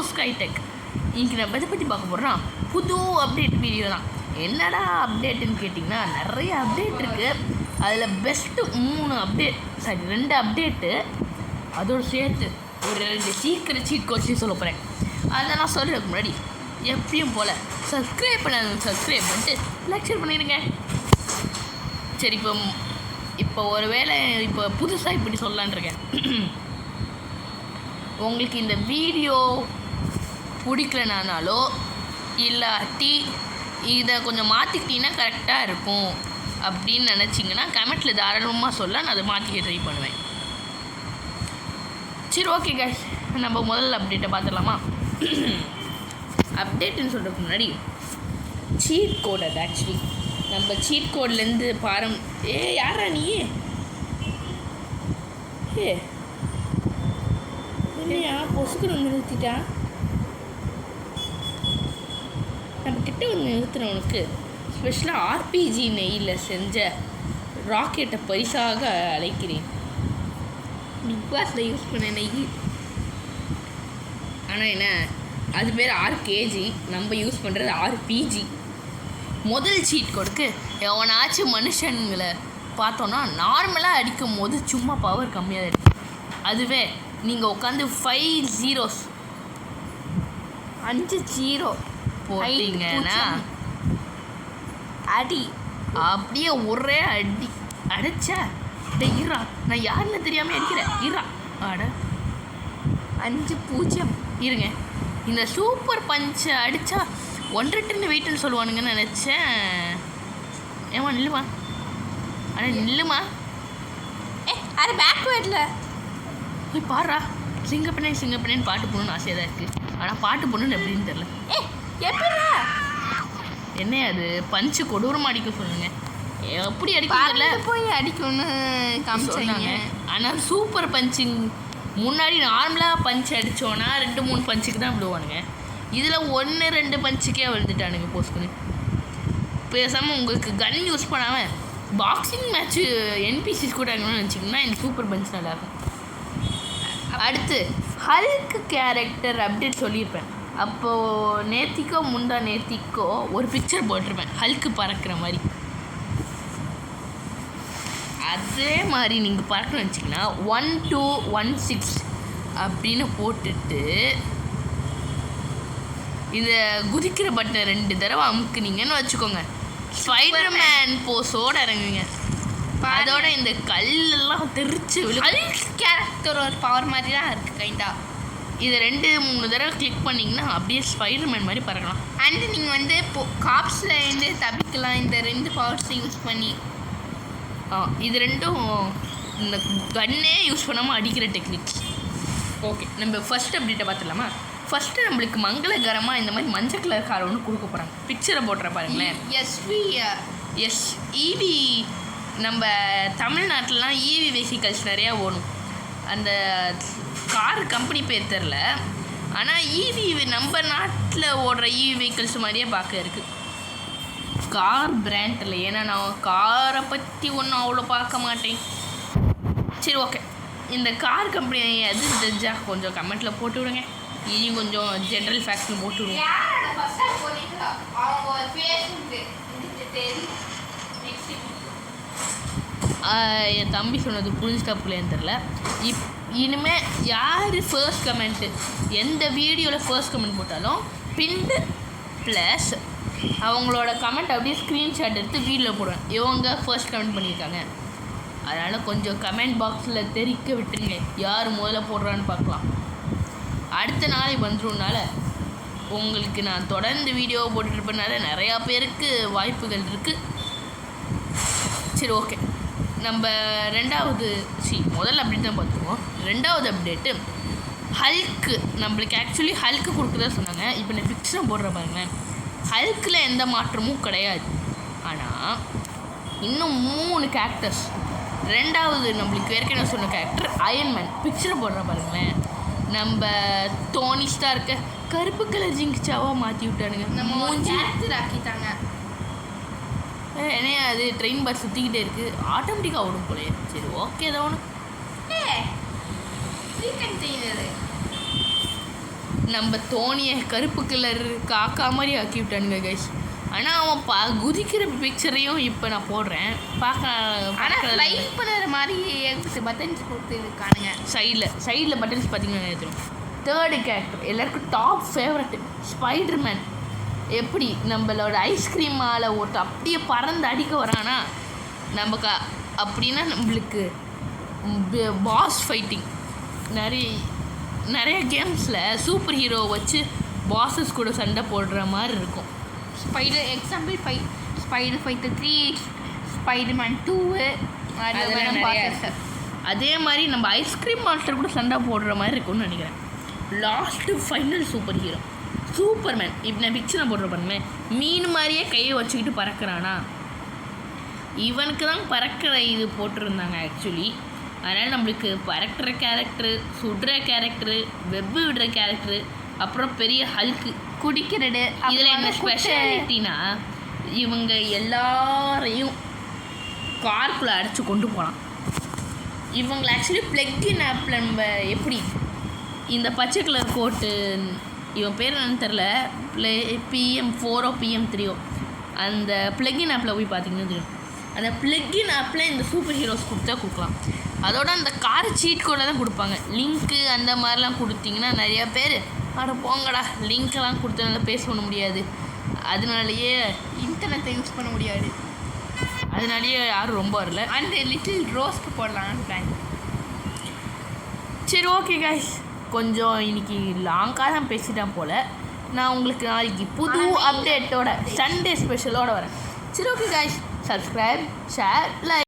ஸ்கைடெக். இன்றைக்கி நம்ம இதை பற்றி பார்க்க போகிறோம் புது அப்டேட் வீடியோ தான். என்னடா அப்டேட்டுன்னு கேட்டிங்கன்னா நிறைய அப்டேட் இருக்குது. அதில் பெஸ்ட்டு 2 அப்டேட்டு அதோடு சேர்த்து ஒரு 2 சீக்கிரம் சீட் கோட்ஸையும் சொல்ல போகிறேன். அதெல்லாம் சொல்கிறதுக்கு முன்னாடி எப்பயும் போல் சப்ஸ்கிரைப் பண்ணிட்டு லைக் பண்ணிடுங்க. சரி, இப்போ ஒரு வேளை இப்போ புதுசாக இப்படி சொல்லலான் இருக்கேன். உங்களுக்கு இந்த வீடியோ பிடிக்கலனாலோ இல்லாட்டி இதை கொஞ்சம் மாற்றிக்கிட்டிங்கன்னா கரெக்டாக இருக்கும் அப்படின்னு நினச்சிங்கன்னா கமெண்ட்டில் தாராளமாக சொல்ல, நான் அதை மாற்றிக்க ட்ரை பண்ணுவேன். சரி, ஓகே கைஸ், நம்ம முதல்ல அப்டேட்டை பார்த்துடலாமா? அப்டேட்டுன்னு சொல்கிறதுக்கு முன்னாடி சீட் கோட். அது ஆக்சுவலி நம்ம சீட் கோட்லேருந்து யாரா நீ? இல்லையா பொசுக்குன்னு வந்து நிறுத்திட்டா? நம்ம கிட்ட வந்து நிறுத்துறவனுக்கு ஸ்பெஷலாக ஆர்பிஜி நெய்யில் செஞ்ச ராக்கெட்டை பரிசாக அழைக்கிறேன். பிக் பாஸில் யூஸ் பண்ண நெய். ஆனால் என்ன, அது பேர் 6 kg, நம்ம யூஸ் பண்ணுறது 6 PG. முதல் சீட் கொடுக்கு எவனாச்சும் மனுஷனுங்களை பார்த்தோன்னா நார்மலாக அடிக்கும் போது சும்மா பவர் கம்மியாக இருக்குது. அதுவே நீங்கள் உட்காந்து 5 zeros 5 0 போட்டிங்கன்னா அடி அப்படியே ஒரே அடி அடிச்சா இரா, நான் யாருன்னு தெரியாமல் அடிக்கிறேன் இரா ஆட 5 0 இருங்க. இந்த சூப்பர் பஞ்சை அடித்தா 1 டன் வெயிட்டுன்னு சொல்லுவானுங்கன்னு நினச்சேன். ஏமா நில்லுமா, ஆனால் நில்லுமா. அது பேக்வேர்டில் போய் பாடுறா. சிங்கப்பண்ணேன்னு பாட்டு போடணுன்னு ஆசையாக தான் இருக்குது. ஆனால் பாட்டு போடணுன்னு எப்படின்னு தெரில. எப்படா என்ன அது பஞ்சு கொடூரமாக அடிக்க சொல்லுங்க. எப்படி அடிக்கல போய் அடிக்கணும்னு காமிச்சாங்க. ஆனால் சூப்பர் பஞ்சு முன்னாடி நார்மலாக பஞ்சு அடித்தோன்னா 2-3 பஞ்சுக்கு தான் விடுவானுங்க. இதில் 1-2 பஞ்சுக்கே விழுந்துட்டானுங்க போஸ்ட்னு. பேசாமல் உங்களுக்கு கன் யூஸ் பண்ணாமல் பாக்ஸிங் மேட்ச்சு NPCs கூட நினச்சிங்கன்னா இந்த சூப்பர் பஞ்ச் நல்லாயிருக்கும். அடுத்து ஹல்க் கேரக்டர் அப்டேட் சொல்லியிருப்பேன். அப்போது நேத்திக்கோ ஒரு பிக்சர் போட்டிருப்பேன் ஹல்க்கு பறக்கிற மாதிரி. அதே மாதிரி நீங்கள் பறக்கணும்னு வச்சிங்கன்னா 1216 அப்படின்னு போட்டுட்டு இந்த குதிக்கிற பட்டனை 2 தடவை அமுக்குனீங்கன்னு வச்சுக்கோங்க, ஸ்பைடர்மேன் போஸோடு இறங்குவீங்க. அதோட இந்த கல்லெல்லாம் தெரிச்சு ஹல்க் கேரக்டர் ஒரு பவர் மாதிரி தான் இருக்குது கைண்டா. இதை 2-3 தடவை கிளிக் பண்ணிங்கன்னா அப்படியே ஸ்பைடர்மேன் மாதிரி பறக்கலாம். அண்டு நீங்கள் வந்து காப்ஸில் இருந்து தப்பிக்கலாம் இந்த 2 பவர்ஸை யூஸ் பண்ணி. இது 2ம் இந்த கன்னே யூஸ் பண்ணாமல் அடிக்கிற டெக்னிக்ஸ். ஓகே, நம்ம ஃபஸ்ட் அப்டேட்டை பார்த்துடலாமா? ஃபஸ்ட்டு நம்மளுக்கு மங்களகரமாக இந்த மாதிரி மஞ்சள் கலர் கார் ஒன்று கொடுக்க போகிறாங்க. பிக்சரை போட்டுற பாருங்களேன். EV. நம்ம தமிழ்நாட்டிலலாம் EV வெஹிக்கல்ஸ் நிறையா ஓடும். அந்த கார் கம்பெனி பேர் தெரில, ஆனால் EV நம்ம நாட்டில் ஓடுற EV வெஹிக்கல்ஸ் மாதிரியே பார்க்க இருக்குது. கார் பிராண்டில், ஏன்னா நான் காரை பற்றி ஒன்றும் அவ்வளோ பார்க்க மாட்டேன். சரி, ஓகே, இந்த கார் கம்பெனி எது தெரிஞ்சா கொஞ்சம் கமெண்ட்டில் போட்டு விடுங்க. இனியும் கொஞ்சம் ஜென்ரல் ஃபேக்ட்னு போட்டு விடுங்க. என் தம்பி சொன்னது புரிஞ்சுட்டாப்புலேன்னு தெரில. இனிமேல் யார் ஃபர்ஸ்ட் கமெண்ட்டு எந்த வீடியோவில் ஃபர்ஸ்ட் கமெண்ட் போட்டாலும் பின்டு ப்ளஸ் அவங்களோட கமெண்ட் அப்படியே ஸ்க்ரீன்ஷாட் எடுத்து வீடியோவில் போடுவேன். இவங்க ஃபர்ஸ்ட் கமெண்ட் பண்ணியிருக்காங்க. அதனால் கொஞ்சம் கமெண்ட் பாக்ஸில் தெரிக்க விட்டுருங்க, யார் முதல்ல போடுறான்னு பார்க்கலாம். அடுத்த நாளைக்கு வந்துடும்னால உங்களுக்கு நான் தொடர்ந்து வீடியோ போட்டுருப்பனால நிறையா பேருக்கு வாய்ப்புகள் இருக்குது. சரி, ஓகே, நம்ம முதல்ல அப்டேட் தான் பார்த்துருவோம். 2வது அப்டேட்டு ஹல்க்கு. நம்மளுக்கு ஆக்சுவலி ஹல்க்கு கொடுக்குறதா சொன்னாங்க. இப்போ நான் பிக்சரை போடுற பாருங்களேன், ஹல்கில் எந்த மாற்றமும் கிடையாது. ஆனால் இன்னும் 3 கேரக்டர்ஸ். 2வது நம்மளுக்கு ஏற்கனவே சொன்ன கேரக்டர் அயன்மேன். பிக்சரை போடுற பாருங்களேன், நம்ம டோனி ஸ்டார்க்க கருப்பு கலர் ஜிங்க்சாவாக மாற்றி விட்டானுங்க. நம்ம மூஞ்சி ஆக்கிட்டாங்க. ஏன்னா அது ட்ரெயின் பஸ் சுற்றிக்கிட்டே இருக்குது, ஆட்டோமேட்டிக்காக ஓடும் போலே. சரி, ஓகே, தான் ஒன்று நம்ம தோனியை கருப்பு கலர் காக்கா மாதிரி ஆக்கி விட்டானுங்க கைஸ். ஆனால் அவன் குதிக்கிற பிக்சரையும் இப்போ நான் போடுறேன் ஆனால் லைக் பண்ணுற மாதிரி பட்டன்ஸ் கொடுத்து இருக்கானுங்க. சைடில் பட்டன்ஸ் பார்த்தீங்கன்னா தெரியும். தேர்டு கேரக்டர் எல்லாருக்கும் டாப் ஃபேவரட் ஸ்பைடர்மேன். எப்படி நம்மளோட ஐஸ்கிரீம் மாலை ஓட்டு அப்படியே பறந்து அடிக்க வரானா நமக்கு. அப்படின்னா நம்மளுக்கு பாஸ் ஃபைட்டிங் நிறைய கேம்ஸில் சூப்பர் ஹீரோ வச்சு பாஸஸ் கூட சண்டை போடுற மாதிரி இருக்கும். எக்ஸாம்பிள் ஸ்பைடர் ஃபைட்டர் 3, ஸ்பைடர்மேன் 2 அதே மாதிரி நம்ம ஐஸ்கிரீம் மாஸ்டர் கூட சண்டை போடுற மாதிரி இருக்கும்னு நினைக்கிறேன். Last final super hero Superman. இப்போ நான் பிக்சரை போடுற பண்ணுமே மீன் மாதிரியே கையை வச்சுக்கிட்டு பறக்கிறானா. இவனுக்கு தான் பறக்கிற இது போட்டிருந்தாங்க ஆக்சுவலி. அதனால் நம்மளுக்கு பறக்கிற கேரக்டரு, சுடுற கேரக்டரு, வெப்பு விடுற கேரக்டரு, அப்புறம் பெரிய ஹல்க்கு குடிக்கிறது. இதில் என்ன ஸ்பெஷாலிட்டினா இவங்க எல்லாரையும் கார்க்குள்ளே அடைச்சி கொண்டு போகலாம். இவங்களை ஆக்சுவலி ப்ளக்கின் ஆப்பில் நம்ம எப்படி இந்த பச்சை கலர் கோட்டு இவன் பேர் என்னன்னு தெரில, PM4 PM3 அந்த ப்ளக்கின் ஆப்பில் போய் பார்த்தீங்கன்னா தெரியும். அந்த ப்ளக்கின் ஆப்பில் இந்த சூப்பர் ஹீரோஸ் கொடுக்கலாம். அதோட அந்த கார் சீட் கோடில் தான் கொடுப்பாங்க. லிங்க்கு அந்த மாதிரிலாம் கொடுத்தீங்கன்னா நிறையா பேர் போங்கடா லிங்க்கெல்லாம் கொடுத்தனால பேச பண்ண முடியாது, அதனாலேயே இன்டர்நெட்டை யூஸ் பண்ண முடியாது, அதனாலேயே யாரும் ரொம்ப வரல. அந்த லிட்டில் ரோஸ்க்கு போடலான்னு பிளான். சரி ஓகே கைஸ், கொஞ்சம் இன்னைக்கு லாங்காக தான் பேசிட்டேன் போல். நான் உங்களுக்கு நாளைக்கு புது அப்டேட்டோட சண்டே ஸ்பெஷலோடு வரேன். சரி okay guys, subscribe, share, like.